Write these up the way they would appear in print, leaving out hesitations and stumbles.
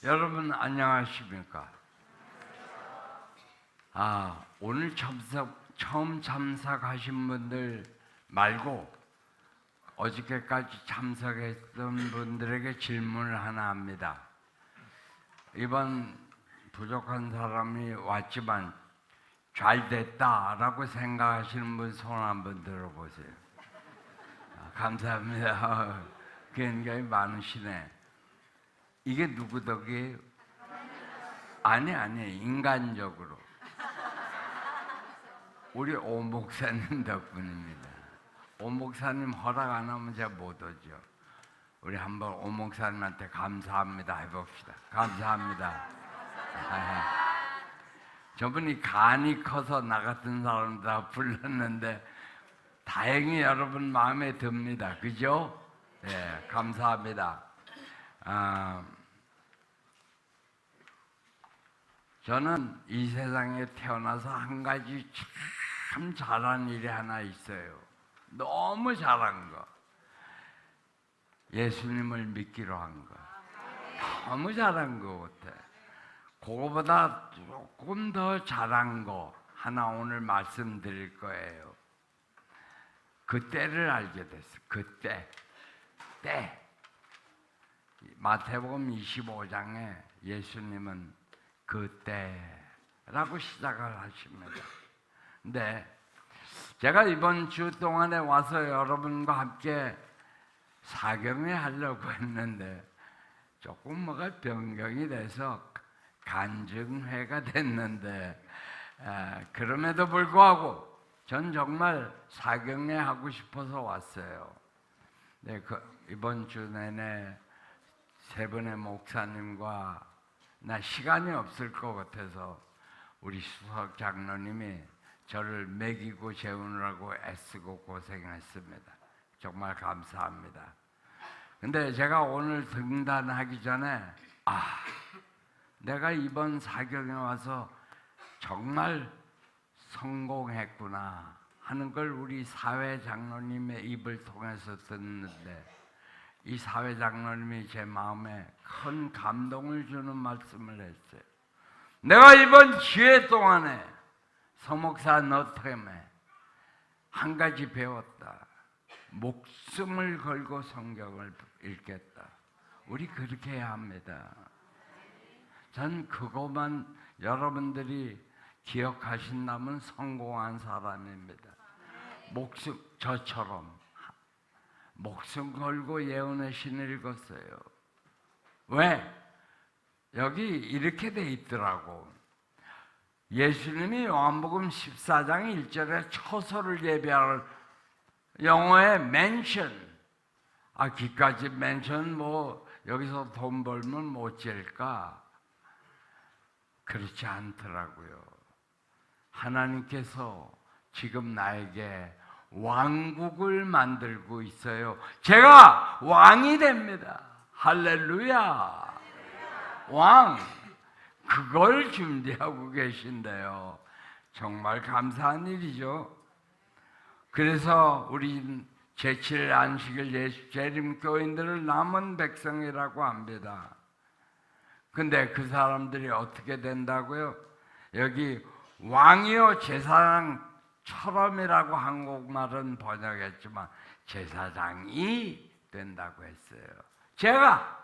여러분 안녕하십니까? 오늘 처음 참석하신 분들 말고 어저께까지 참석했던 분들에게 질문을 하나 합니다. 이번 부족한 사람이 왔지만 잘 됐다라고 생각하시는 분 손 한번 들어보세요. 감사합니다. 굉장히 많으시네. 이게 누구 덕이에요? 아니 인간적으로 우리 오 목사님 덕분입니다. 오 목사님 허락 안 하면 제가 못 오죠. 우리 한번 오 목사님한테 감사합니다 해봅시다. 감사합니다. 저분이 간이 커서 나 같은 사람 다 불렀는데 다행히 여러분 마음에 듭니다. 그죠? 네, 감사합니다. 저는 이 세상에 태어나서 한 가지 참 잘한 일이 하나 있어요. 너무 잘한 거. 예수님을 믿기로 한 거. 너무 잘한 거 같아. 그거보다 조금 더 잘한 거 하나 오늘 말씀드릴 거예요. 그때를 알게 됐어. 그때. 때. 마태복음 25장에 예수님은 그때라고 시작을 하십니다. 근데 제가 이번 주 동안에 와서 여러분과 함께 사경회 하려고 했는데 조금 뭐가 변경이 돼서 간증회가 됐는데 그럼에도 불구하고 전 정말 사경회 하고 싶어서 왔어요. 네, 이번 주 내내 세 분의 목사님과 나 시간이 없을 것 같아서 우리 수석 장로님이 저를 먹이고 재우느라고 애쓰고 고생했습니다. 정말 감사합니다. 근데 제가 오늘 등단하기 전에 내가 이번 사경에 와서 정말 성공했구나 하는 걸 우리 사회 장로님의 입을 통해서 듣는데 이 사회 장로님이 제 마음에 큰 감동을 주는 말씀을 했어요. 내가 이번 기회 동안에 서목사 너 때문에 한 가지 배웠다. 목숨을 걸고 성경을 읽겠다. 우리 그렇게 해야 합니다. 전 그것만 여러분들이 기억하신다면 성공한 사람입니다. 저처럼 목숨 걸고 예언의 신을 읽었어요. 왜? 여기 이렇게 돼 있더라고. 예수님이 요한복음 14장 1절에 처소를 예비할 영어의 맨션, 기까지 맨션 뭐 여기서 돈 벌면 못 질까? 그렇지 않더라고요. 하나님께서 지금 나에게 왕국을 만들고 있어요. 제가 왕이 됩니다. 할렐루야. 왕. 그걸 준비하고 계신데요. 정말 감사한 일이죠. 그래서 우리 제7 안식일 예수 재림교인들을 남은 백성이라고 합니다. 근데 그 사람들이 어떻게 된다고요? 여기 왕이요 제사장처럼이라고 한국말은 번역했지만 제사장이 된다고 했어요. 제가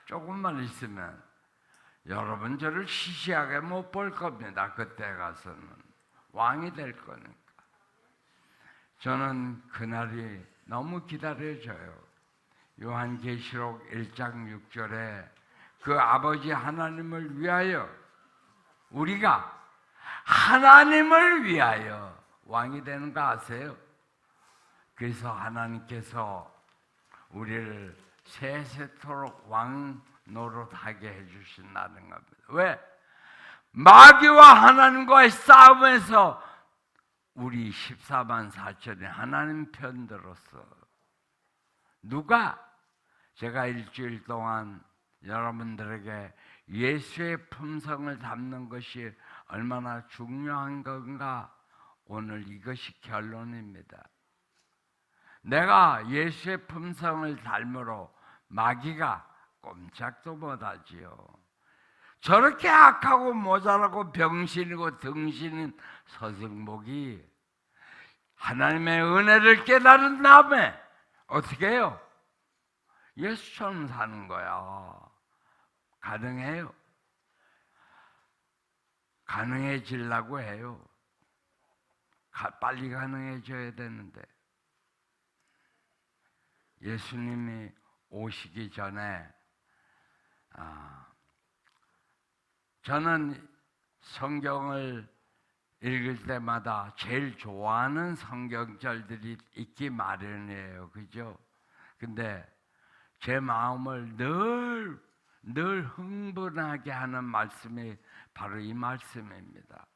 조금만 있으면 여러분 저를 시시하게 못 볼 겁니다. 그때 가서는 왕이 될 거니까. 저는 그날이 너무 기다려져요. 요한계시록 1장 6절에 그 아버지 하나님을 위하여 우리가 하나님을 위하여 왕이 되는 거 아세요? 그래서 하나님께서 우리를 세세토록 왕 노릇하게 해주신다는 겁니다. 왜? 마귀와 하나님과의 싸움에서 우리 14만 4천이 하나님 편 들었어. 누가? 제가 일주일 동안 여러분들에게 예수의 품성을 담는 것이 얼마나 중요한 건가, 오늘 이것이 결론입니다. 내가 예수의 품성을 닮으로 마귀가 꼼짝도 못하지요. 저렇게 악하고 모자라고 병신이고 등신인 서승복이 하나님의 은혜를 깨달은 다음에 어떻게 해요? 예수처럼 사는 거야. 가능해요? 가능해지려고 해요. 빨리 가능해져야 되는데 예수님이 오시기 전에 저는 성경을 읽을 때마다 제일 좋아하는 성경절들이 있기 마련이에요. 그죠? 근데 제 마음을 늘 흥분하게 하는 말씀이 바로 이 말씀입니다.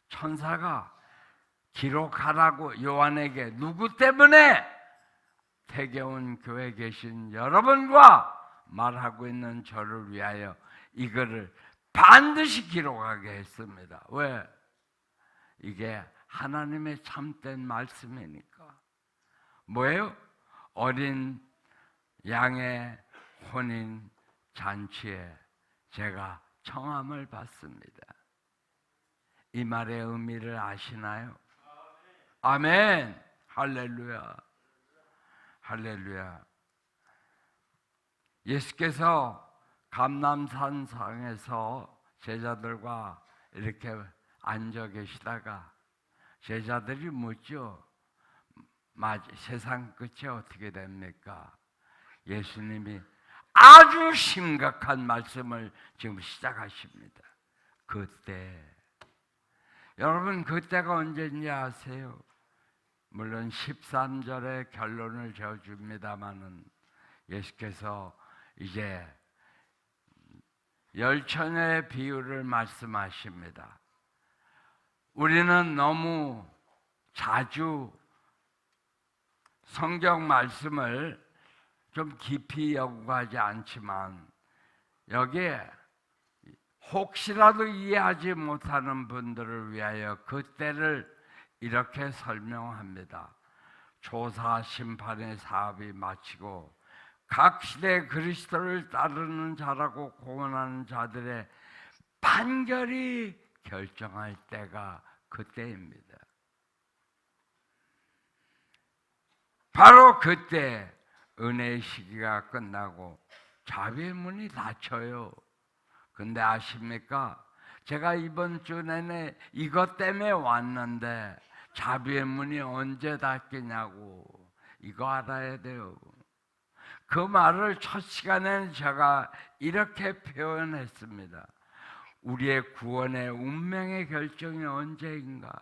천사가 기록하라고 요한에게 누구 때문에 태계원 교회에 계신 여러분과 말하고 있는 저를 위하여 이거를 반드시 기록하게 했습니다. 왜? 이게 하나님의 참된 말씀이니까. 뭐예요? 어린 양의 혼인 잔치에 제가 청함을 받습니다. 이 말의 의미를 아시나요? 아멘. 할렐루야. 할렐루야. 예수께서 감람산상에서 제자들과 이렇게 앉아 계시다가 제자들이 묻죠. 세상 끝이 어떻게 됩니까? 예수님이 아주 심각한 말씀을 지금 시작하십니다. 그때, 여러분 그때가 언제인지 아세요? 물론 13절의 결론을 지어줍니다마는 예수께서 이제 열처녀의 비유를 말씀하십니다. 우리는 너무 자주 성경 말씀을 좀 깊이 연구하지 않지만 여기에 혹시라도 이해하지 못하는 분들을 위하여 그때를 이렇게 설명합니다. 조사 심판의 사업이 마치고 각 시대 그리스도를 따르는 자라고 공언하는 자들의 판결이 결정할 때가 그때입니다. 바로 그때 은혜의 시기가 끝나고 자비의 문이 닫혀요. 근데 아십니까? 제가 이번 주 내내 이것 때문에 왔는데 자비의 문이 언제 닫히냐고. 이거 알아야 돼요. 그 말을 첫 시간에는 제가 이렇게 표현했습니다. 우리의 구원의 운명의 결정이 언제인가?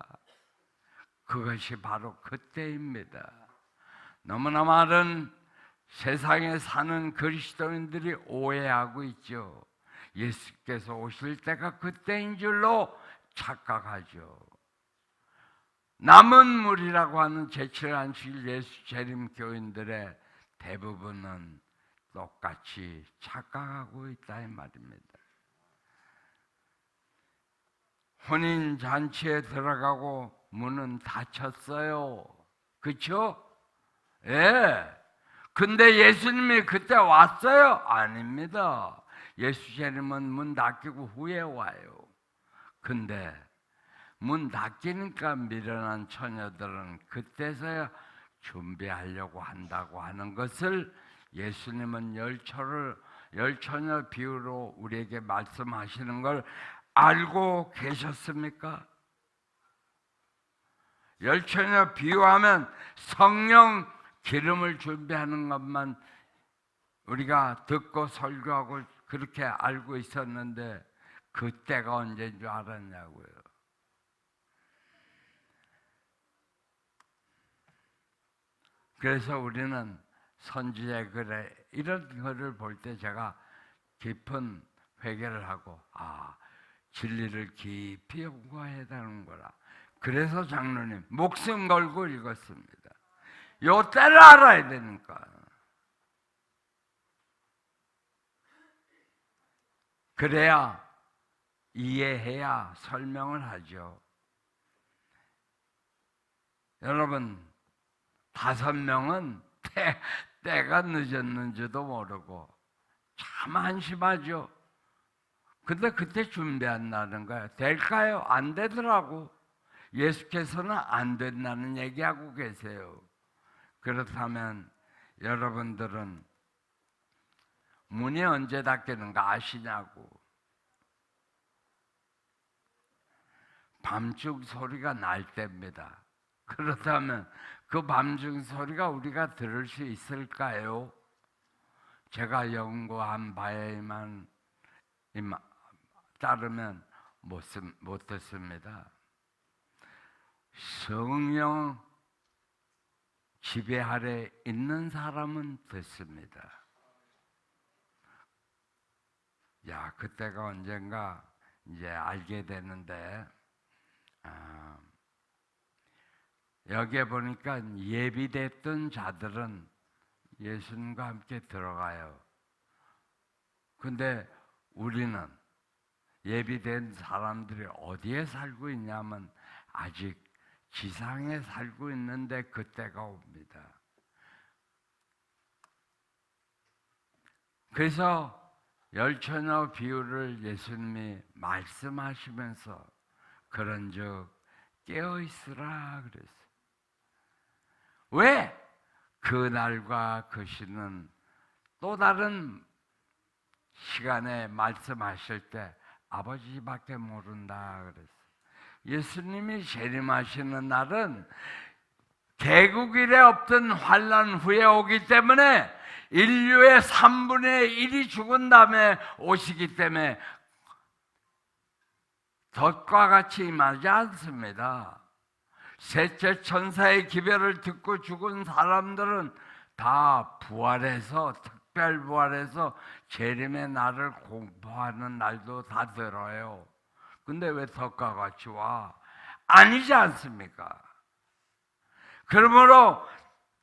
그것이 바로 그때입니다. 너무나 많은 세상에 사는 그리스도인들이 오해하고 있죠. 예수께서 오실 때가 그때인 줄로 착각하죠. 남은 무리라고 하는 제칠 안식 예수 재림 교인들의 대부분은 똑같이 착각하고 있다 이 말입니다. 혼인 잔치에 들어가고 문은 닫혔어요. 그렇죠? 예. 근데 예수님이 그때 왔어요? 아닙니다. 예수 재림은 문 닫히고 후에 와요. 근데 문 닫히니까 미련한 처녀들은 그때서야 준비하려고 한다고 하는 것을 예수님은 열처녀 비유로 우리에게 말씀하시는 걸 알고 계셨습니까? 열처녀 비유하면 성령 기름을 준비하는 것만 우리가 듣고 설교하고 그렇게 알고 있었는데 그때가 언제인 줄 알았냐고요. 그래서 우리는 선지자의 글에 이런 글을 볼 때 제가 깊은 회개를 하고 진리를 깊이 연구해야 되는 거라. 그래서 장로님 목숨 걸고 읽었습니다. 요 때를 알아야 되니까. 그래야 이해해야 설명을 하죠. 여러분 5명은 때가 늦었는지도 모르고 참 한심하죠. 근데 그때 준비 안 나는 거야. 될까요? 안 되더라고. 예수께서는 안 된다는 얘기하고 계세요. 그렇다면 여러분들은 문이 언제 닫히는가 아시냐고. 밤중 소리가 날 때입니다. 그렇다면 그 밤중 소리가 우리가 들을 수 있을까요? 제가 연구한 바에만 따르면 못 듣습니다. 성령 지배 아래 있는 사람은 듣습니다. 야, 그때가 언젠가 이제 알게 되는데, 여기에 보니까 예비됐던 자들은 예수님과 함께 들어가요. 근데 우리는 예비된 사람들이 어디에 살고 있냐면 아직 지상에 살고 있는데 그때가 옵니다. 그래서 열처녀 비유를 예수님이 말씀하시면서 그런즉 깨어있으라 그랬어요. 왜? 그날과 그 시는 또 다른 시간에 말씀하실 때 아버지밖에 모른다 그랬어요. 예수님이 재림하시는 날은 개국일에 없던 환난 후에 오기 때문에 인류의 3분의 1이 죽은 다음에 오시기 때문에 덫과 같이 임하지 않습니다. 셋째 천사의 기별을 듣고 죽은 사람들은 다 부활해서, 특별 부활해서 재림의 날을 공포하는 날도 다 들어요. 근데 왜 덫과 같이 와? 아니지 않습니까? 그러므로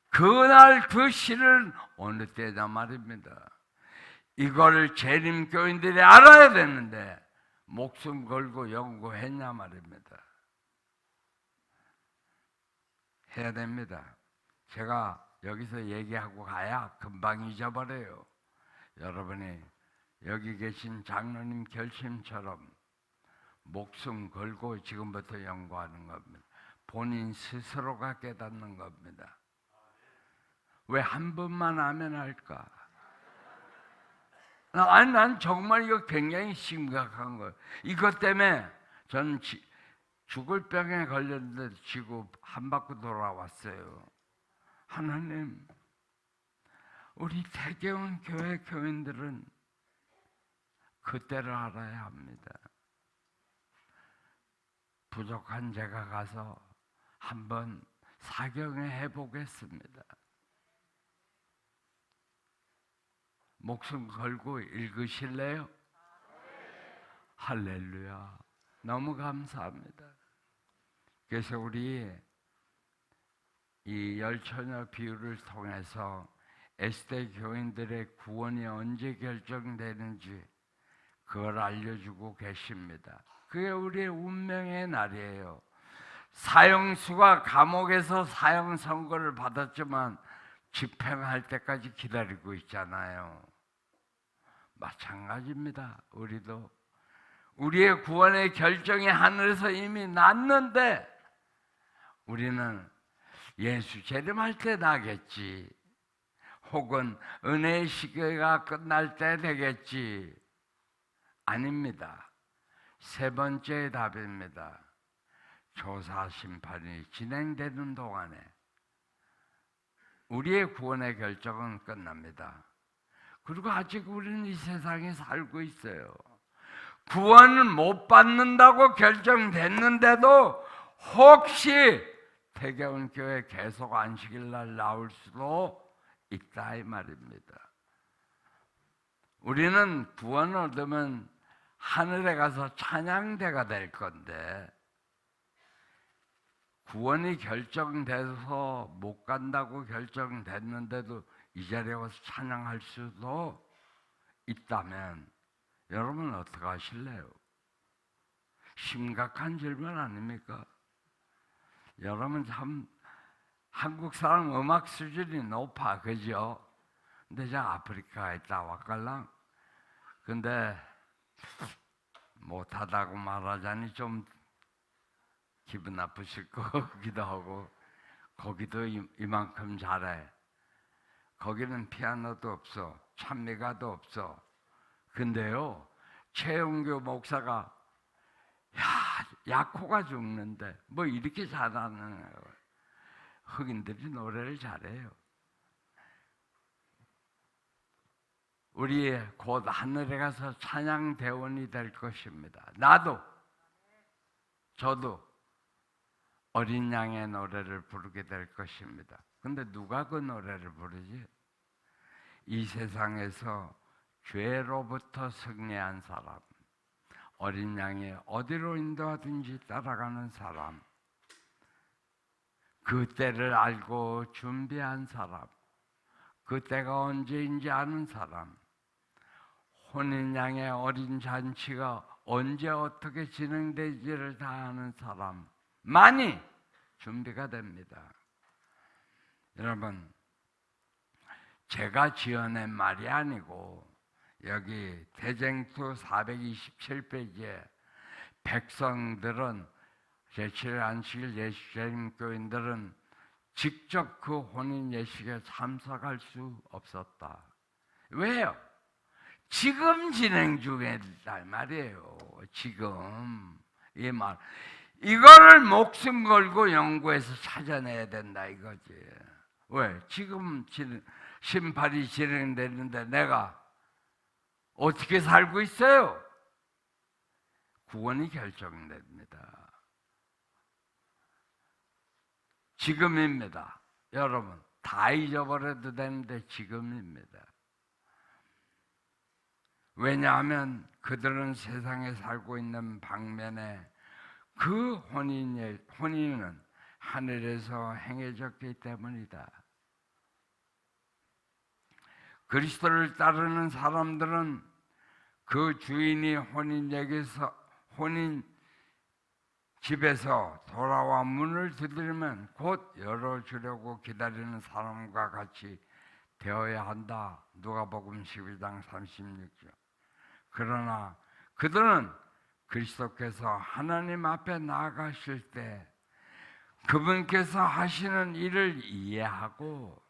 그날 그 시는 어느 때냐 말입니다. 이걸 재림교인들이 알아야 되는데 목숨 걸고 연구했냐 말입니다. 해야 됩니다. 제가 여기서 얘기하고 가야 금방 잊어버려요. 여러분이 여기 계신 장로님 결심처럼 목숨 걸고 지금부터 연구하는 겁니다. 본인 스스로가 깨닫는 겁니다. 왜 한 번만 하면 할까? 아니, 난 정말 이거 굉장히 심각한 거예요. 이것 때문에 전 죽을 병에 걸렸는데 지구 한 바퀴 돌아왔어요. 하나님, 우리 태계원 교회 교인들은 그때를 알아야 합니다. 부족한 제가 가서 한번 사경에 해보겠습니다. 목숨 걸고 읽으실래요? 할렐루야. 너무 감사합니다. 그래서 우리 이 열처녀 비유를 통해서 에스대 교인들의 구원이 언제 결정되는지 그걸 알려주고 계십니다. 그게 우리의 운명의 날이에요. 사형수가 감옥에서 사형 선고를 받았지만 집행할 때까지 기다리고 있잖아요. 마찬가지입니다. 우리도 우리의 구원의 결정이 하늘에서 이미 났는데 우리는 예수 재림할 때 나겠지, 혹은 은혜의 시기가 끝날 때 되겠지. 아닙니다. 세 번째 답입니다. 조사 심판이 진행되는 동안에 우리의 구원의 결정은 끝납니다. 그리고 아직 우리는 이 세상에 살고 있어요. 구원을 못 받는다고 결정됐는데도 혹시 태계원 교회 계속 안식일 날 나올 수도 있다 이 말입니다. 우리는 구원을 얻으면 하늘에 가서 찬양대가 될 건데 구원이 결정돼서 못 간다고 결정됐는데도 이 자리에 와서 찬양할 수도 있다면 여러분 어떻게 하실래요? 심각한 질문 아닙니까? 여러분 참 한국 사람 음악 수준이 높아, 그죠? 근데 저 아프리카에 있다 왔갈랑. 근데 못하다고 말하자니 좀 기분 나쁘실 것 같기도 하고, 거기도 이만큼 잘해. 거기는 피아노도 없어, 찬미가도 없어. 근데요, 최영교 목사가 약호가 죽는데 뭐 이렇게 잘하는 거예요. 흑인들이 노래를 잘해요. 우리 곧 하늘에 가서 찬양 대원이 될 것입니다. 나도, 저도 어린 양의 노래를 부르게 될 것입니다. 근데 누가 그 노래를 부르지? 이 세상에서 죄로부터 승리한 사람, 어린 양이 어디로 인도하든지 따라가는 사람, 그 때를 알고 준비한 사람, 그 때가 언제인지 아는 사람, 혼인양의 어린 잔치가 언제 어떻게 진행될지를 다 아는 사람만이 준비가 됩니다. 여러분, 제가 지어낸 말이 아니고 여기 대쟁투 427페이지에 백성들은 제7일 안식일 예수님교인들은 직접 그 혼인 예식에 참석할 수 없었다. 왜요? 지금 진행 중이다 말이에요. 지금 이 말, 이거를 목숨 걸고 연구해서 찾아내야 된다 이거지. 왜? 지금 심판이 진행되는데 내가 어떻게 살고 있어요? 구원이 결정됩니다. 지금입니다. 여러분, 다 잊어버려도 되는데 지금입니다. 왜냐하면 그들은 세상에 살고 있는 방면에 그 혼인은 하늘에서 행해졌기 때문이다. 그리스도를 따르는 사람들은 그 주인이 혼인 집에서 돌아와 문을 두드리면 곧 열어주려고 기다리는 사람과 같이 되어야 한다. 누가복음 12장 36절. 그러나 그들은 그리스도께서 하나님 앞에 나아가실 때 그분께서 하시는 일을 이해하고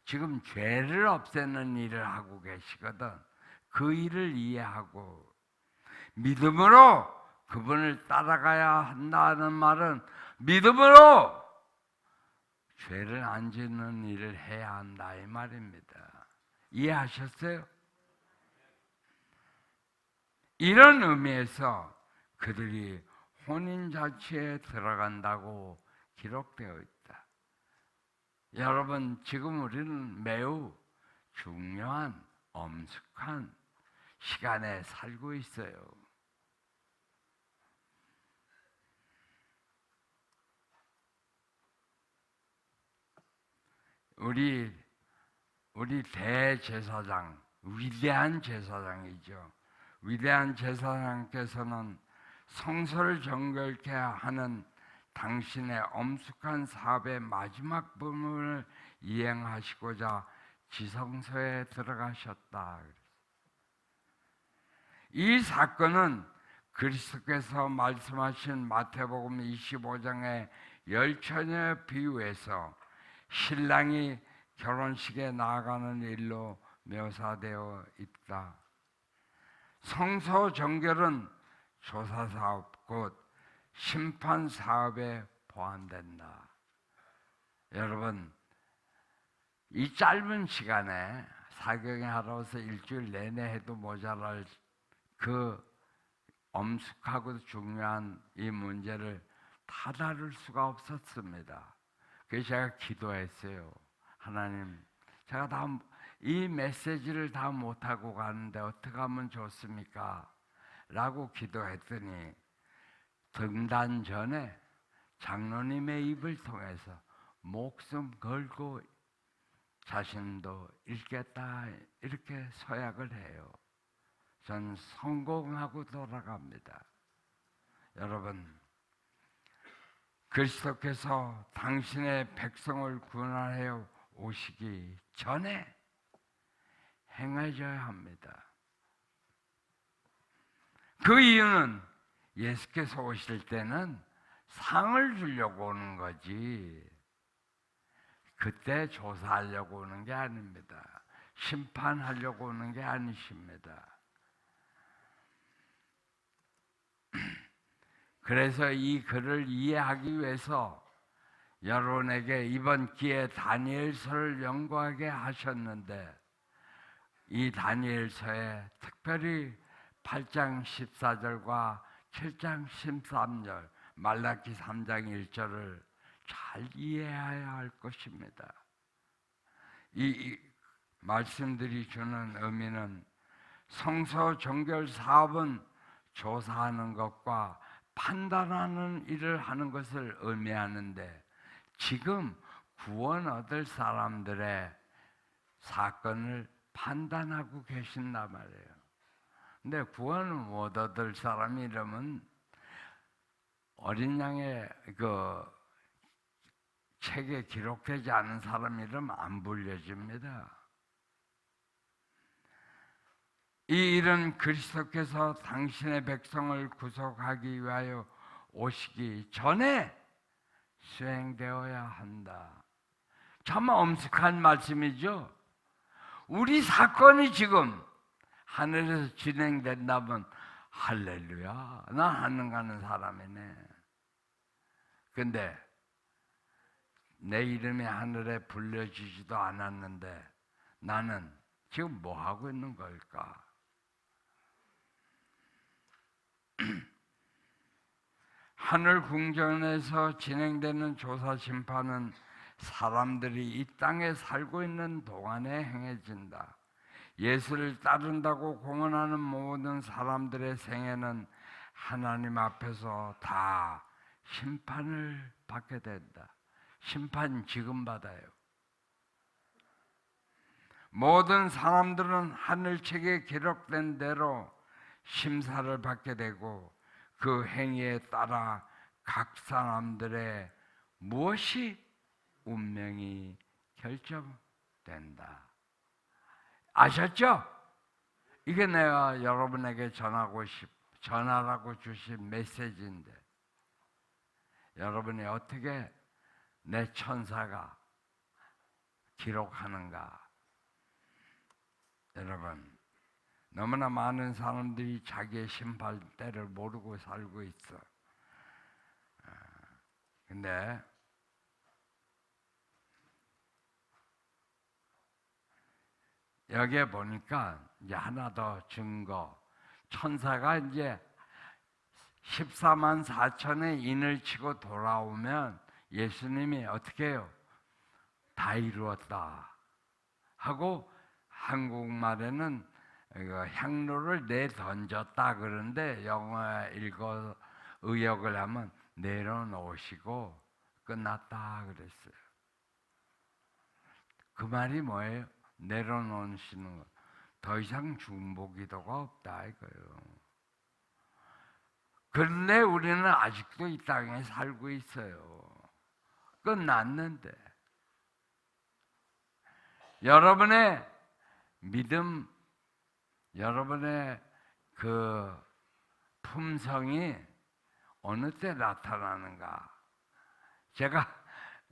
지금 죄를 없애는 일을 하고 계시거든. 그 일을 이해하고 믿음으로 그분을 따라가야 한다는 말은 믿음으로 죄를 안 짓는 일을 해야 한다 이 말입니다. 이해하셨어요? 이런 의미에서 그들이 혼인잔치에 들어간다고 기록되어 있다. 여러분, 지금 우리는 매우 중요한 엄숙한 시간에 살고 있어요. 우리 대제사장, 위대한 제사장이죠. 위대한 제사장께서는 성소를 정결케 하는 당신의 엄숙한 사업의 마지막 부분을 이행하시고자 지성소에 들어가셨다. 이 사건은 그리스도께서 말씀하신 마태복음 25장의 열처녀 비유에서 신랑이 결혼식에 나아가는 일로 묘사되어 있다. 성소 정결은 조사 사업 곧 심판 사업에 포함된다. 여러분, 이 짧은 시간에 사경에 하러 와서 일주일 내내 해도 모자랄 그 엄숙하고 중요한 이 문제를 다 다룰 수가 없었습니다. 그래서 제가 기도했어요. 하나님, 제가 이 메시지를 다 못하고 가는데 어떻게 하면 좋습니까? 라고 기도했더니 등단 전에 장로님의 입을 통해서 목숨 걸고 자신도 읽겠다 이렇게 서약을 해요. 전 성공하고 돌아갑니다. 여러분, 그리스도께서 당신의 백성을 구원하여 오시기 전에 행해져야 합니다. 그 이유는 예수께서 오실 때는 상을 주려고 오는 거지 그때 조사하려고 오는 게 아닙니다. 심판하려고 오는 게 아니십니다. 그래서 이 글을 이해하기 위해서 여러분에게 이번 기회에 다니엘서를 연구하게 하셨는데 이 다니엘서에 특별히 8장 14절과 7장 13절, 말라기 3장 1절을 잘 이해해야 할 것입니다. 이 말씀들이 주는 의미는 성서 정결 사업은 조사하는 것과 판단하는 일을 하는 것을 의미하는데, 지금 구원 얻을 사람들의 사건을 판단하고 계신단 말이에요. 근데 구원을 못 얻을 사람 이름은 어린 양의 그 책에 기록되지 않은 사람 이름 안 불려집니다. 이 일은 그리스도께서 당신의 백성을 구속하기 위하여 오시기 전에 수행되어야 한다. 참 엄숙한 말씀이죠. 우리 사건이 지금 하늘에서 진행된다면 할렐루야, 나 하늘 가는 사람이네. 근데 내 이름이 하늘에 불려지지도 않았는데 나는 지금 뭐 하고 있는 걸까? 하늘 궁전에서 진행되는 조사 심판은 사람들이 이 땅에 살고 있는 동안에 행해진다. 예수를 따른다고 공언하는 모든 사람들의 생애는 하나님 앞에서 다 심판을 받게 된다. 심판 지금 받아요. 모든 사람들은 하늘책에 기록된 대로 심사를 받게 되고 그 행위에 따라 각 사람들의 무엇이 운명이 결정된다. 아셨죠? 이게 내가 여러분에게 전하라고 주신 메시지인데, 여러분이 어떻게 내 천사가 기록하는가? 여러분, 너무나 많은 사람들이 자기의 심판 때를 모르고 살고 있어. 근데 여기에 보니까 이제 하나 더 증거, 천사가 이제 14만 4천의 인을 치고 돌아오면 예수님이 어떻게 해요? 다 이루었다 하고, 한국말에는 향로를 내던졌다 그러는데 영어에 의역을 하면 내려놓으시고 끝났다 그랬어요. 그 말이 뭐예요? 내려놓으시는 것. 더 이상 중보기도가 없다 이거예요. 그런데 우리는 아직도 이 땅에 살고 있어요. 끝났는데. 여러분의 믿음, 여러분의 그 품성이 어느 때 나타나는가? 제가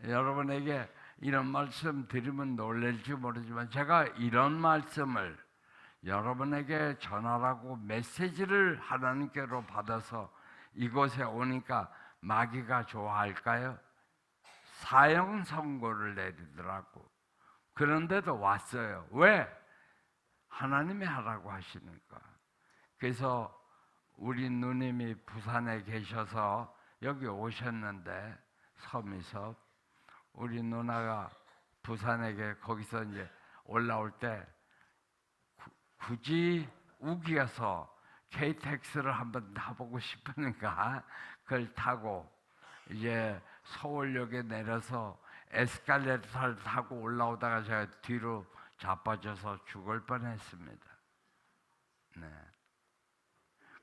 여러분에게 이런 말씀 드리면 놀랄지 모르지만, 제가 이런 말씀을 여러분에게 전하라고 메시지를 하나님께로 받아서 이곳에 오니까 마귀가 좋아할까요? 사형 선고를 내리더라고. 그런데도 왔어요. 왜? 하나님이 하라고 하시니까. 그래서 우리 누님이 부산에 계셔서 여기 오셨는데, 서미섭 우리 누나가 부산에게 거기서 이제 올라올 때 굳이 우기어서 KTX를 한번 타보고 싶으니까 그걸 타고 이제 서울역에 내려서 에스컬레이터를 타고 올라오다가 제가 뒤로 자빠져서 죽을 뻔했습니다. 네.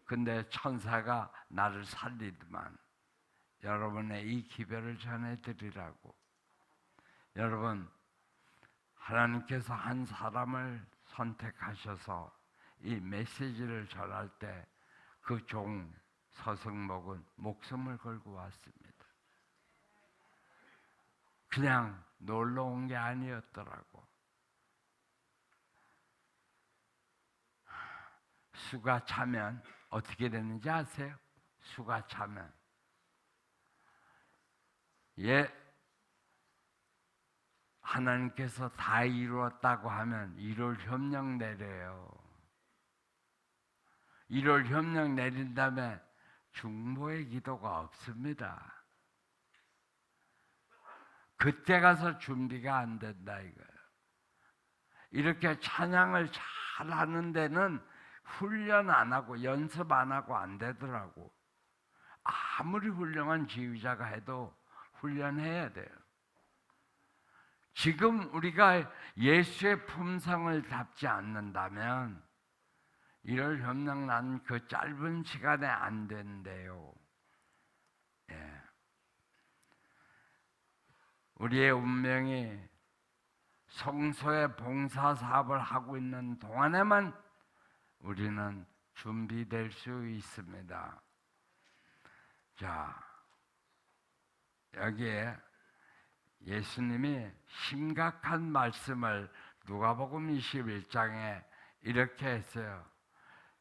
근데 천사가 나를 살리더만. 여러분의 이 기별을 전해드리라고. 여러분, 하나님께서 한 사람을 선택하셔서 이 메시지를 전할 때 그 종 서승목은 목숨을 걸고 왔습니다. 그냥 놀러 온 게 아니었더라고. 수가 차면 어떻게 되는지 아세요? 수가 차면 하나님께서 다 이루었다고 하면 1월 협령 내려요. 1월 협령 내린 다음에 중보의 기도가 없습니다. 그때 가서 준비가 안 된다 이거예요. 이렇게 찬양을 잘 하는 데는 훈련 안 하고 연습 안 하고 안 되더라고. 아무리 훌륭한 지휘자가 해도 훈련해야 돼요. 지금 우리가 예수의 품성을 잡지 않는다면 1월 협령 난 그 짧은 시간에 안 된대요. 예. 우리의 운명이 성소의 봉사 사업을 하고 있는 동안에만 우리는 준비될 수 있습니다. 자, 여기에 예수님이 심각한 말씀을 누가복음 21장에 이렇게 했어요.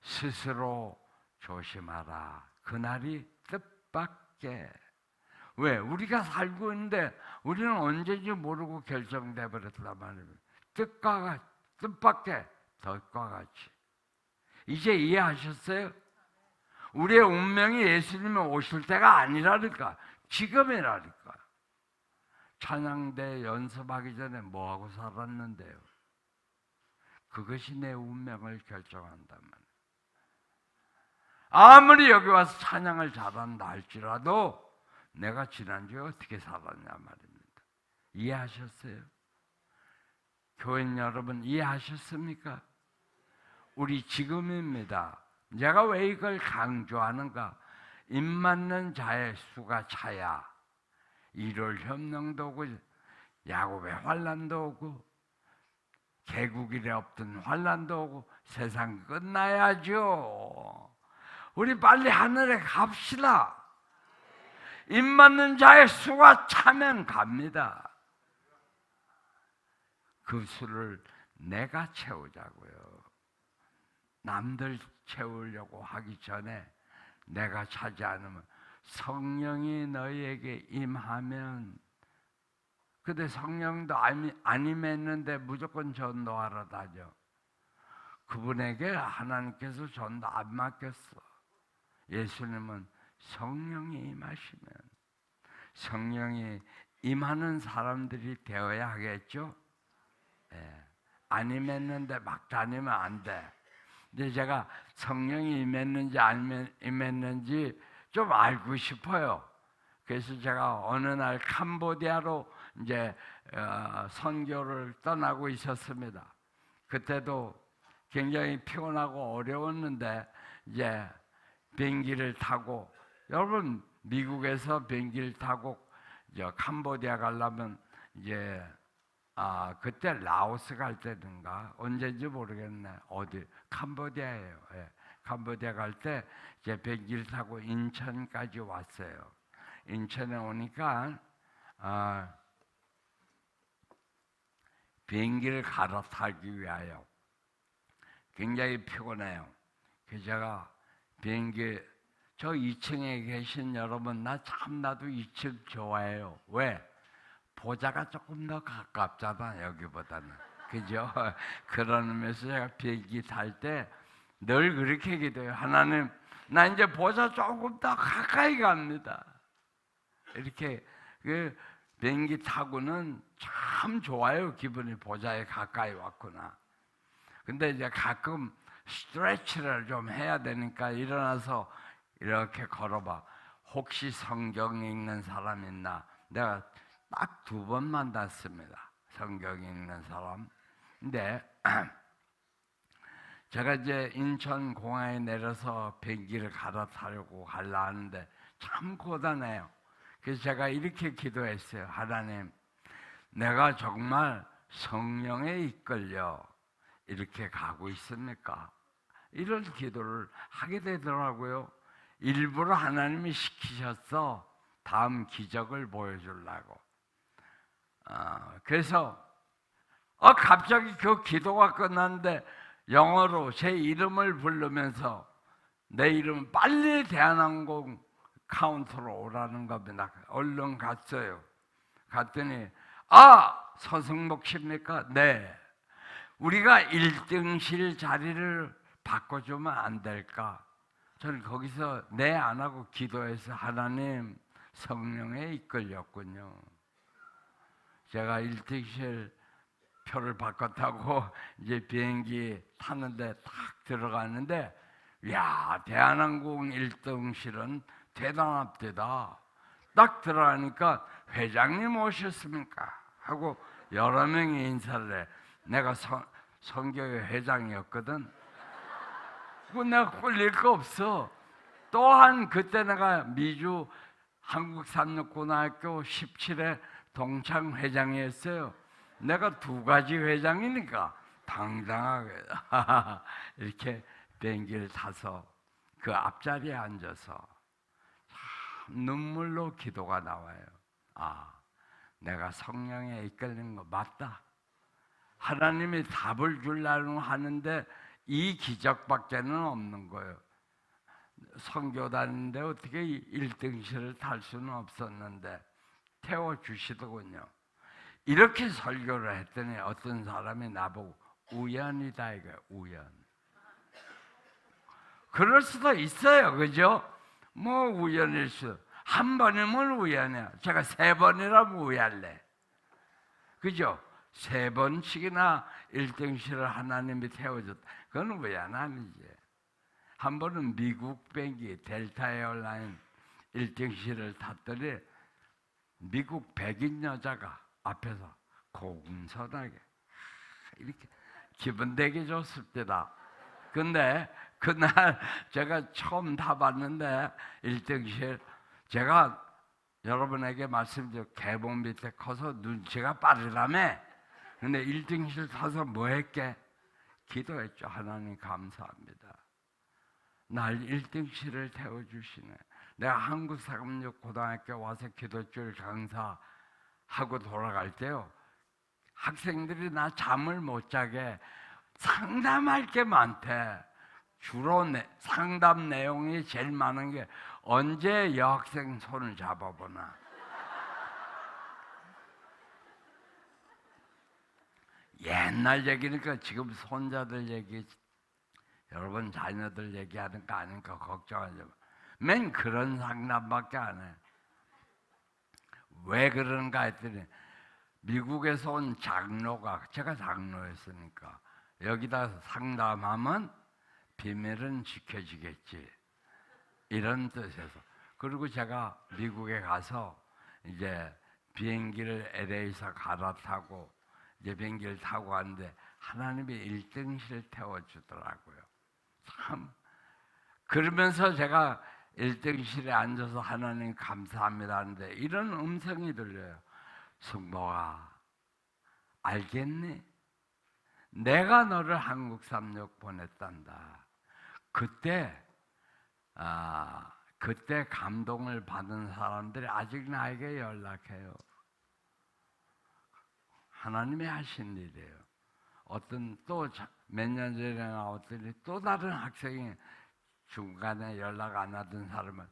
스스로 조심하라. 그날이 뜻밖에. 왜? 우리가 살고 있는데 우리는 언제인지 모르고 결정돼 버렸단 말이에요. 뜻밖에 덫과 같이. 이제 이해하셨어요? 우리의 운명이 예수님이 오실 때가 아니라니까. 지금이라니까. 찬양대 연습하기 전에 뭐하고 살았는데요? 그것이 내 운명을 결정한단 말이에요. 아무리 여기 와서 찬양을 잘한다 할지라도 내가 지난주에 어떻게 살았냐 말입니다. 이해하셨어요? 교인 여러분 이해하셨습니까? 우리 지금입니다. 제가 왜 이걸 강조하는가? 입 맞는 자의 수가 차야 1월 협령도 오고 야곱의 환난도 오고 개국일에 없던 환난도 오고 세상 끝나야죠. 우리 빨리 하늘에 갑시다. 입 맞는 자의 수가 차면 갑니다. 그 수를 내가 채우자고요. 남들 채우려고 하기 전에 내가 차지 않으면 성령이 너희에게 임하면, 근데 성령도 안 임했는데 무조건 전도하러 다녀. 그분에게 하나님께서 전도 안 맡겼어. 예수님은 성령이 임하시면 성령이 임하는 사람들이 되어야 하겠죠. 예. 안 임했는데 막 다니면 안 돼. 근데 제가 성령이 임했는지 안 임했는지 좀 알고 싶어요. 그래서 제가 어느 날 캄보디아로 이제 선교를 떠나고 있었습니다. 그때도 굉장히 피곤하고 어려웠는데 이제 비행기를 타고, 여러분 미국에서 비행기를 타고 캄보디아 가려면 이제 그때 라오스 갈 때든가 언제인지 모르겠네. 어디 캄보디아예요. 예. 캄보디아 갈 때 이제 비행기를 타고 인천까지 왔어요. 인천에 오니까 비행기를 갈아타기 위하여 굉장히 피곤해요. 그래서 제가 비행기 저 2층에 계신 여러분, 나도 2층 좋아해요. 왜? 보자가 조금 더 가깝잖아 여기보다는. 그죠? 그런 의미에서 제가 비행기 탈 때 늘 그렇게 기도해요. 하나님, 나 이제 보자 조금 더 가까이 갑니다. 이렇게 그 비행기 타고는 참 좋아요. 기분이 보자에 가까이 왔구나. 근데 이제 가끔 스트레치를 좀 해야 되니까 일어나서 이렇게 걸어봐. 혹시 성경 읽는 사람 있나? 내가 딱 2번 만났습니다. 성경 읽는 사람. 근데 제가 이제 인천 공항에 내려서 비행기를 갈아타려고 가려 하는데 참 고단해요. 그래서 제가 이렇게 기도했어요. 하나님, 내가 정말 성령에 이끌려 이렇게 가고 있습니까? 이런 기도를 하게 되더라고요. 일부러 하나님이 시키셨어. 다음 기적을 보여주려고. 그래서 갑자기 그 기도가 끝났는데 영어로 제 이름을 부르면서 내 이름 빨리 대한항공 카운터로 오라는 겁니다. 얼른 갔어요. 갔더니 서승복 씨입니까? 네. 우리가 1등실 자리를 바꿔주면 안 될까? 저는 거기서 네 안 하고 기도해서 하나님 성령에 이끌렸군요. 제가 1등실 표를 바꿨다고 이제 비행기 타는데 탁 들어갔는데, 야, 대한항공 1등실은 대단합니다. 딱 들어가니까 회장님 오셨습니까? 하고 여러 명이 인사를 해. 내가 선교회 회장이었거든. 그 내가 꿀릴 거 없어. 또한 그때 내가 미주 한국산업고등학교 17회 동창 회장이었어요. 내가 두 가지 회장이니까 당당하게 이렇게 비행기를 타서 그 앞자리에 앉아서 눈물로 기도가 나와요. 아, 내가 성령에 이끌리는 거 맞다. 하나님이 답을 주려고 하는데 이 기적밖에는 없는 거예요. 선교 다니는데 어떻게 1등실을 탈 수는 없었는데 태워주시더군요. 이렇게 설교를 했더니 어떤 사람이 나보고 우연이다 이거예요. 우연. 그럴 수도 있어요. 그죠? 뭐 우연일 수. 한 번이면 우연이야. 제가 3번이라면 우연래. 그죠? 3번씩이나 1등실을 하나님이 태워줬다. 그건 우연 아니지. 한 번은 미국 비행기 델타 에어라인 1등실을 탔더니 미국 백인 여자가 앞에서 공손하게 이렇게 기분 되게 줬을 때다. 근데 그날 제가 처음 타봤는데 1등실, 제가 여러분에게 말씀드려 개봉 밑에 커서 눈치가 빠르다며. 근데 1등실 타서 뭐 했게? 기도했죠. 하나님 감사합니다. 날 1등실을 태워주시네. 내가 한국사금육고등학교 와서 기도줄 강사하고 돌아갈 때요, 학생들이 나 잠을 못 자게 상담할 게 많대. 주로 상담 내용이 제일 많은 게 언제 여학생 손을 잡아보나. 옛날 얘기니까 지금 손자들 얘기, 여러분 자녀들 얘기하는 거 아니니까 걱정하지 마. 맨 그런 상담밖에 안 해. 왜 그런가 했더니 미국에서 온 장로가, 제가 장로였으니까 여기다 상담하면 비밀은 지켜지겠지, 이런 뜻에서. 그리고 제가 미국에 가서 이제 비행기를 LA에서 갈아타고 이제 비행기를 타고 왔는데 하나님이 1등실 태워주더라고요. 참. 그러면서 제가 1등실에 앉아서 하나님 감사합니다 하는데 이런 음성이 들려요. 승복아, 알겠니? 내가 너를 한국삼육 보냈단다. 그때 감동을 받은 사람들이 아직 나에게 연락해요. 하나님이 하신 일이에요. 어떤 또 몇 년 전에 나왔더니 또 다른 학생이 중간에 연락 안 하던 사람을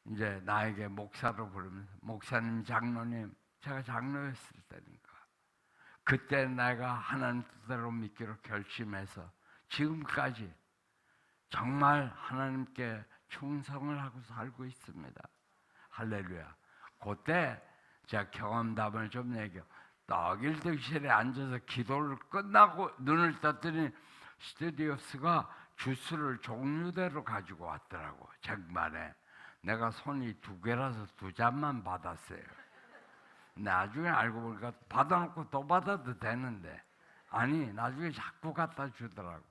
이제 나에게 목사로 부르면서, 목사님, 장로님, 제가 장로였을 때니까 그때 내가 하나님 뜻대로 믿기로 결심해서 지금까지 정말 하나님께 충성을 하고 살고 있습니다. 할렐루야. 그때 제가 경험담을 좀 얘기해요. 딱 1등실에 앉아서 기도를 끝나고 눈을 떴더니 스튜디오스가 주스를 종류대로 가지고 왔더라고. 쟁반에. 내가 손이 2개라서 2잔만 받았어요. 나중에 알고 보니까 받아놓고 또 받아도 되는데, 아니 나중에 자꾸 갖다 주더라고.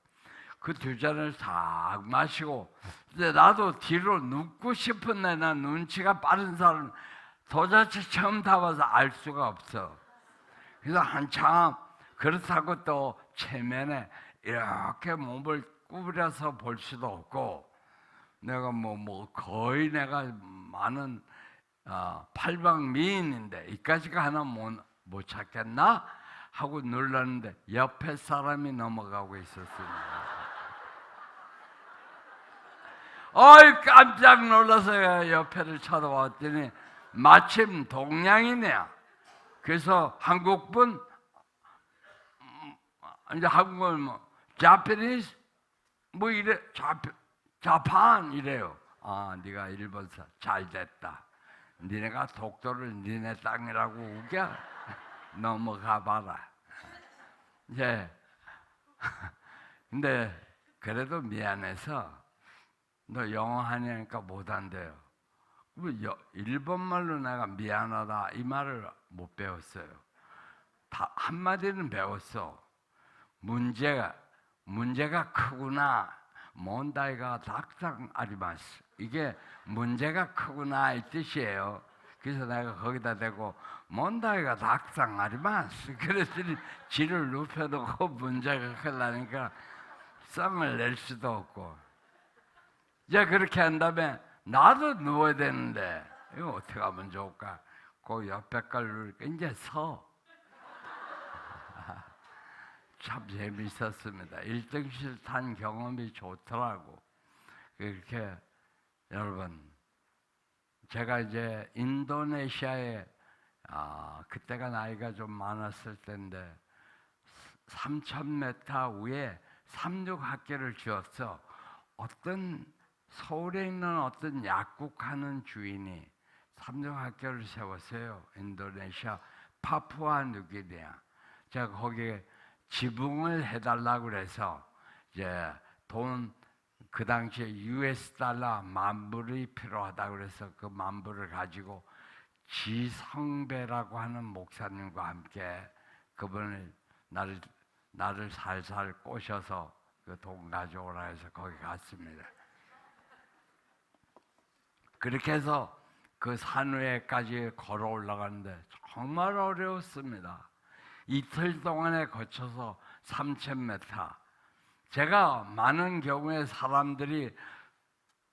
그 2잔을 싹 마시고, 근데 나도 뒤로 눕고 싶은데 난 눈치가 빠른 사람, 도자체 처음 타봐서 알 수가 없어. 그래서 한참, 그렇다고 또 체면에 이렇게 몸을 구부려서 볼 수도 없고, 내가 거의 내가 많은 팔방 미인인데 이까지가 하나 못 찾겠나 하고 놀랐는데 옆에 사람이 넘어가고 있었습니다. 어이, 깜짝 놀라서 옆에를 쳐다봤더니 마침 동양이네요. 그래서 한국분 이제 한국은 뭐 자파니스 뭐 이래 자판 이래요. 아, 네가 일본사 잘 됐다. 니네가 독도를 니네 땅이라고 우겨? 넘어가 봐라. 이제 근데 그래도 미안해서 너 영어 하냐니까 못한대요. 일본말로 내가 미안하다 이 말을 못 배웠어요. 다 한마디는 배웠어. 문제가 크구나. 몬다이가 닥상 아리마스. 이게 문제가 크구나 이 뜻이에요. 그래서 내가 거기다 대고 몬다이가 닥상 아리마스. 그랬더니 지를 눕혀놓고 문제가 크다니까 썽을 낼 수도 없고. 이제 그렇게 한 다음에 나도 누워야 되는데 이거 어떻게 하면 좋을까? 그 옆에 걸 누르니까 이제 서. 참 재밌었습니다. 1등실 탄 경험이 좋더라고. 그렇게 여러분, 제가 이제 인도네시아에 그때가 나이가 좀 많았을 때인데 3,000m 위에 삼육학교를 지었어. 어떤 서울에 있는 어떤 약국하는 주인이 삼육학교를 세웠어요. 인도네시아 파푸아 뉴기니아. 제가 거기에 지붕을 해달라고 그래서 이제 돈 그 당시에 US 달러 10,000불이 필요하다고 그래서 그 10,000불을 가지고 지성배라고 하는 목사님과 함께 그분을 나를 살살 꼬셔서 그 돈 가져오라 해서 거기 갔습니다. 그렇게 해서 그 산 위에까지 걸어 올라가는데 정말 어려웠습니다. 이틀 동안에 거쳐서 3,000m. 제가 많은 경우에 사람들이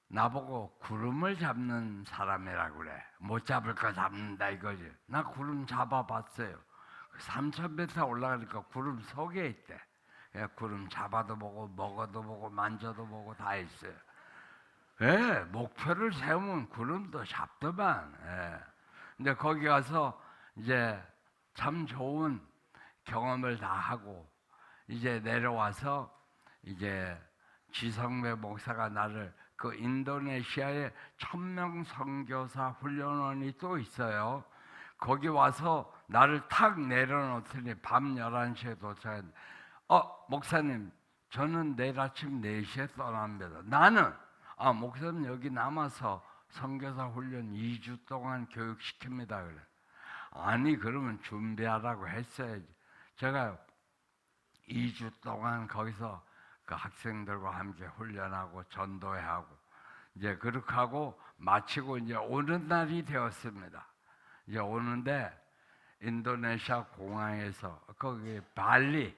나보고 구름을 잡는 사람이라고 그래. 못 잡을 거 잡는다 이거지. 나 구름 잡아봤어요. 3,000m 올라가니까 구름 속에 있대. 구름 잡아도 보고 먹어도 보고 만져도 보고 다 있어요. 예, 목표를 세우면 구름도 잡더만. 예. 근데 거기 가서 이제 참 좋은 경험을 다 하고 이제 내려와서 이제 지성배 목사가 나를 그 인도네시아에 1,000명 선교사 훈련원이 또 있어요. 거기 와서 나를 탁 내려놓더니 밤 11시에 도착했는데 목사님 저는 내일 아침 4시에 떠납니다. 나는 목사님 여기 남아서 선교사 훈련 2주 동안 교육시킵니다. 그래. 아니 그러면 준비하라고 했어야지. 제가 2주 동안 거기서 그 학생들과 함께 훈련하고 전도회하고 이제 그렇게 하고 마치고 이제 오는 날이 되었습니다. 이제 오는데 인도네시아 공항에서 거기 발리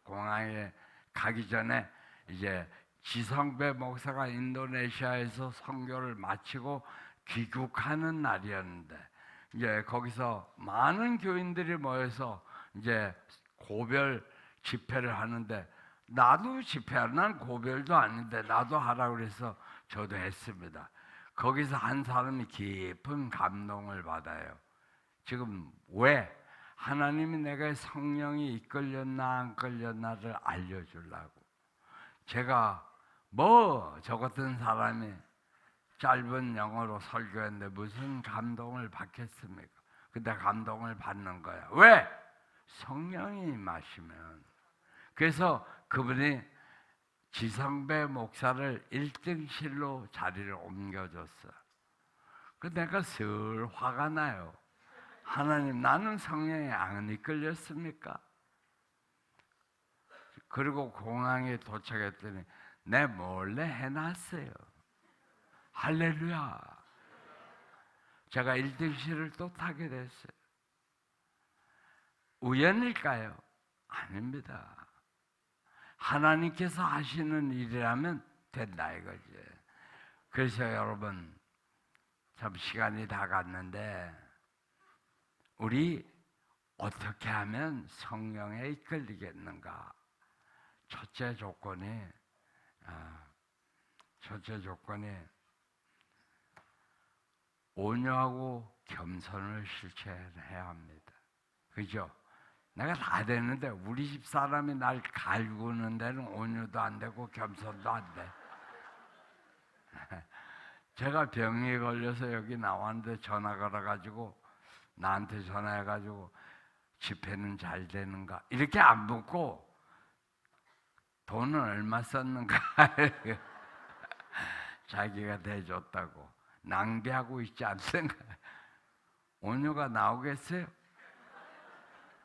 공항에 가기 전에 이제 지성배 목사가 인도네시아에서 선교를 마치고 귀국하는 날이었는데 이제 거기서 많은 교인들이 모여서 이제 고별 집회를 하는데 나도 집회하는 난 고별도 아닌데 나도 하라고 그래서 저도 했습니다. 거기서 한 사람이 깊은 감동을 받아요. 지금 왜? 하나님이 내가 성령이 이끌렸나 안 끌렸나를 알려주려고. 제가 저 같은 사람이 짧은 영어로 설교했는데 무슨 감동을 받겠습니까? 근데 감동을 받는 거야. 왜? 성령이 임하시면. 그래서 그분이 지성배 목사를 1등실로 자리를 옮겨줬어. 내가 슬 화가 나요. 하나님 나는 성령에 안 이끌렸습니까? 그리고 공항에 도착했더니 내 몰래 해놨어요. 할렐루야. 제가 1등실을 또 타게 됐어요. 우연일까요? 아닙니다. 하나님께서 하시는 일이라면 된다 이거지. 그래서 여러분 참 시간이 다 갔는데 우리 어떻게 하면 성령에 이끌리겠는가? 첫째 조건이 온유하고 겸손을 실천해야 합니다. 그죠? 내가 다 되는데 우리 집 사람이 날 갈구는 데는 온유도 안 되고 겸손도 안 돼. 제가 병에 걸려서 여기 나왔는데 전화 걸어가지고 나한테 전화해가지고 집회는 잘 되는가 이렇게 안 묻고 돈은 얼마 썼는가 자기가 대줬다고 낭비하고 있지 않습니까? 온유가 나오겠어요?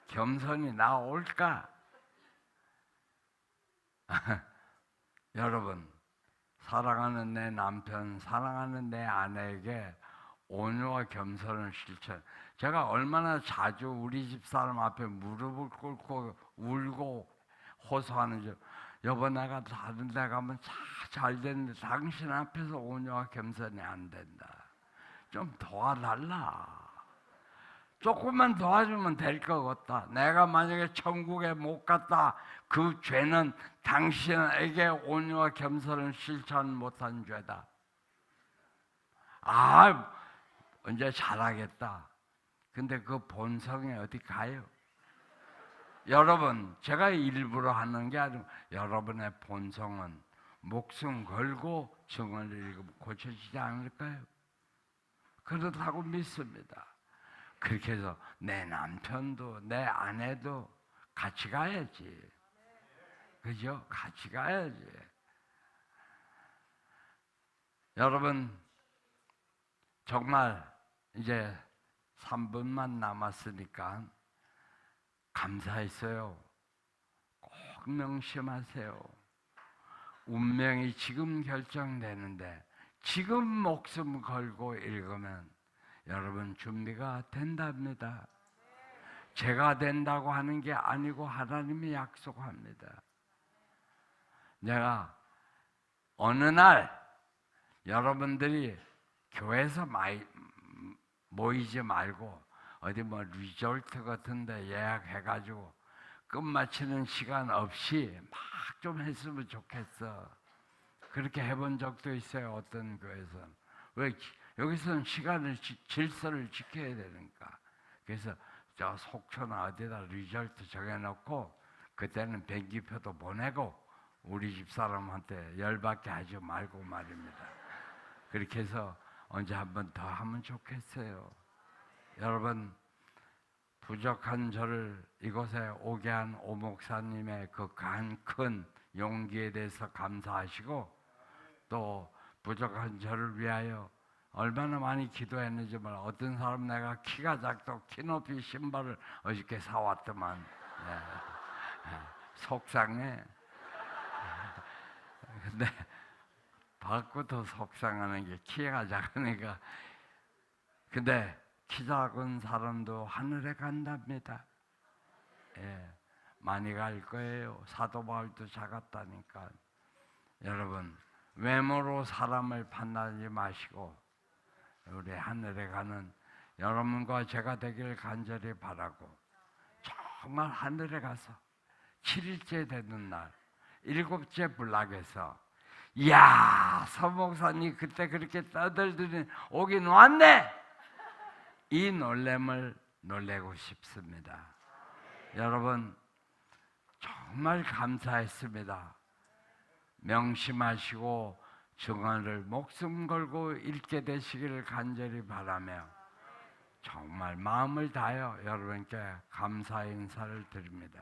겸손이 나올까? 여러분, 사랑하는 내 남편, 사랑하는 내 아내에게 온유와 겸손을 실천. 제가 얼마나 자주 우리 집 사람 앞에 무릎을 꿇고 울고 호소하는지. 여보, 내가 다른 데 가면 잘 되는데 당신 앞에서 온유와 겸손이 안 된다. 좀 도와달라. 조금만 도와주면 될 것 같다. 내가 만약에 천국에 못 갔다, 그 죄는 당신에게 온유와 겸손을 실천 못한 죄다. 아, 이제 잘하겠다. 근데 그 본성이 어디 가요? 여러분, 제가 일부러 하는 게 아니고 여러분의 본성은 목숨 걸고 증언을 읽으면 고쳐지지 않을까요? 그렇다고 믿습니다. 그렇게 해서 내 남편도 내 아내도 같이 가야지. 그죠? 같이 가야지. 여러분, 정말 이제 3분만 남았으니까 감사했어요. 꼭 명심하세요. 운명이 지금 결정되는데 지금 목숨 걸고 읽으면 여러분 준비가 된답니다. 제가 된다고 하는 게 아니고 하나님이 약속합니다. 내가 어느 날 여러분들이 교회에서 모이지 말고 어디 뭐 리조트 같은 데 예약해가지고 끝마치는 시간 없이 막 좀 했으면 좋겠어. 그렇게 해본 적도 있어요. 어떤 교회에서는. 왜? 여기서는 시간을 질서를 지켜야 되니까. 그래서 저 속초나 어디다 리조트 정해놓고 그때는 비행기표도 보내고 우리 집 사람한테 열받게 하지 말고 말입니다. 그렇게 해서 언제 한번 더 하면 좋겠어요. 여러분, 부족한 저를 이곳에 오게 한 오 목사님의 그 큰 용기에 대해서 감사하시고 또 부족한 저를 위하여 얼마나 많이 기도했는지 몰라. 어떤 사람 내가 키가 작도 키높이 신발을 어저께 사왔더만. 네. 속상해. 근데 받고 더 속상하는 게 키가 작으니까. 근데 키 작은 사람도 하늘에 간답니다. 예, 많이 갈 거예요. 사도 바울도 작았다니까. 여러분, 외모로 사람을 판단하지 마시고 우리 하늘에 가는 여러분과 제가 되길 간절히 바라고 정말 하늘에 가서 7일째 되는 날 7째 불락에서 이야, 서목사님 그때 그렇게 떠들더니 오긴 왔네! 이 놀램을 놀래고 싶습니다. 여러분, 정말 감사했습니다. 명심하시고 증언을 목숨 걸고 읽게 되시기를 간절히 바라며 정말 마음을 다하여 여러분께 감사 인사를 드립니다.